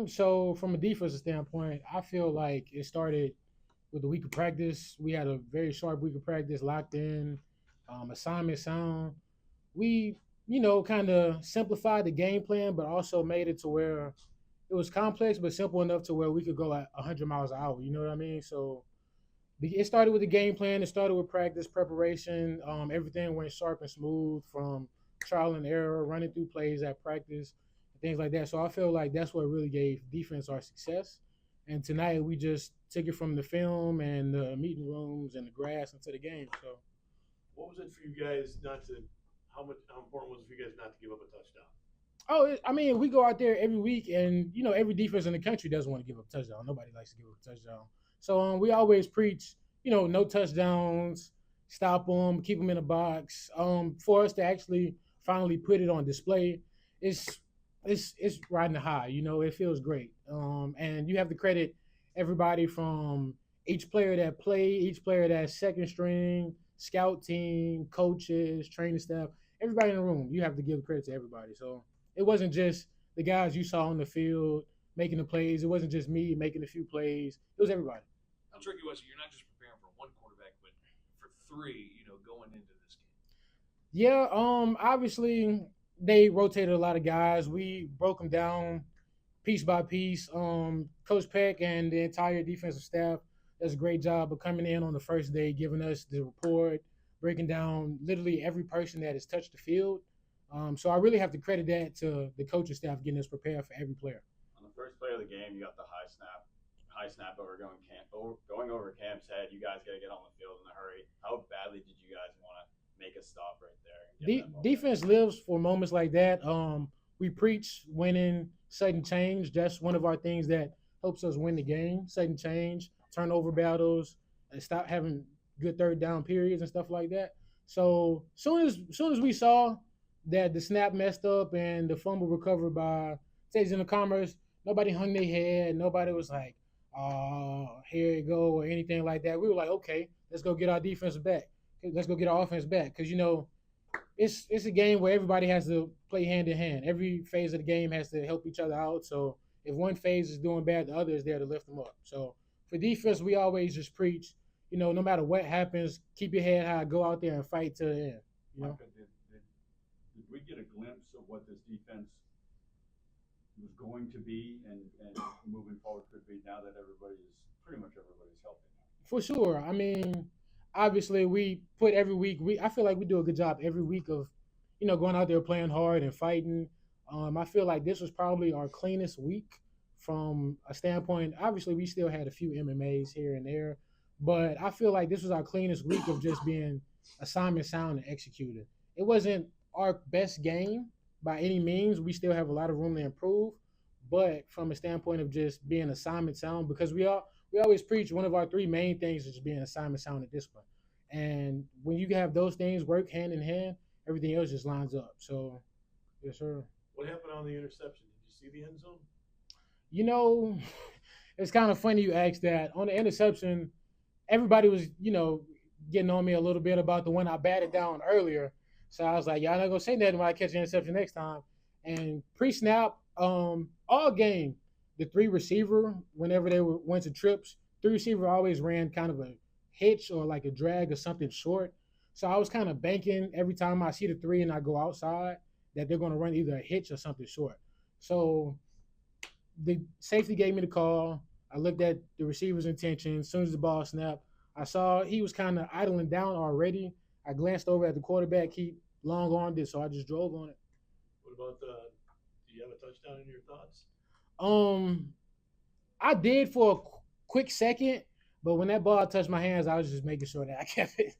So from a defensive standpoint, I feel like it started with the week of practice. We had a very sharp week of practice, locked in, assignment sound. We, kind of simplified the game plan, but also made it to where it was complex but simple enough to where we could go at 100 miles an hour. You know what I mean? So it started with the game plan. It started with practice preparation. Everything went sharp and smooth from trial and error, running through plays at practice, things like that. So I feel like that's what really gave defense our success. And tonight we just took it from the film and the meeting rooms and the grass into the game. So what was it for you guys not to? How important was it for you guys not to give up a touchdown? I mean, we go out there every week, and every defense in the country doesn't want to give up a touchdown. Nobody likes to give up a touchdown. So we always preach, no touchdowns, stop them, keep them in a box. For us to actually finally put it on display, it's it's riding the high. It feels great. And you have to credit everybody from each player that played, each player that's second string, scout team, coaches, training staff, everybody in the room. You have to give credit to everybody. So it wasn't just the guys you saw on the field making the plays. It wasn't just me making a few plays. It was everybody. How tricky was it? You're not just preparing for one quarterback, but for three, going into this game. Yeah, obviously they rotated a lot of guys. We broke them down piece by piece. Coach Peck and the entire defensive staff does a great job of coming in on the first day, giving us the report, breaking down literally every person that has touched the field. So I really have to credit that to the coaching staff getting us prepared for every player. On the first play of the game, you got the high snap going over Cam's head. You guys got to get on the field in a hurry. How badly did you guys want to make a stop right there? Defense lives for moments like that. We preach winning, sudden change. That's one of our things that helps us win the game. Sudden change, turnover battles, and stop having good third down periods and stuff like that. So soon as we saw that the snap messed up and the fumble recovered by Texas A&M-Commerce, nobody hung their head. Nobody was like, "Oh, here you go," or anything like that. We were like, "Okay, let's go get our defense back. Let's go get our offense back," because it's a game where everybody has to play hand in hand. Every phase of the game has to help each other out. So if one phase is doing bad, the other is there to lift them up. So for defense, we always just preach, no matter what happens, keep your head high, go out there and fight to the end. Micah, did we get a glimpse of what this defense was going to be and moving forward could be now that pretty much everybody's healthy now? For sure. I mean, obviously we put every week. I feel like we do a good job every week of, going out there playing hard and fighting. I feel like this was probably our cleanest week from a standpoint. Obviously, we still had a few MMAs here and there, but I feel like this was our cleanest week of just being assignment sound and executed. It wasn't our best game by any means. We still have a lot of room to improve, but from a standpoint of just being assignment sound, because we always preach one of our three main things is being assignment sound and discipline. And when you have those things work hand in hand, everything else just lines up. So, yes, sir. What happened on the interception? Did you see the end zone? It's kind of funny you asked that. On the interception, everybody was, getting on me a little bit about the one I batted down earlier. So I was like, y'all not gonna say nothing when I catch an interception next time. And pre-snap, all game, the three receiver, whenever they went to trips, three receiver always ran kind of a hitch or like a drag or something short. So I was kind of banking every time I see the three and I go outside that they're gonna run either a hitch or something short. So the safety gave me the call. I looked at the receiver's intention. As soon as the ball snapped, I saw he was kind of idling down already. I glanced over at the quarterback. He long-armed it, so I just drove on it. What about do you have a touchdown in your thoughts? I did for a quick second, but when that ball touched my hands, I was just making sure that I kept it.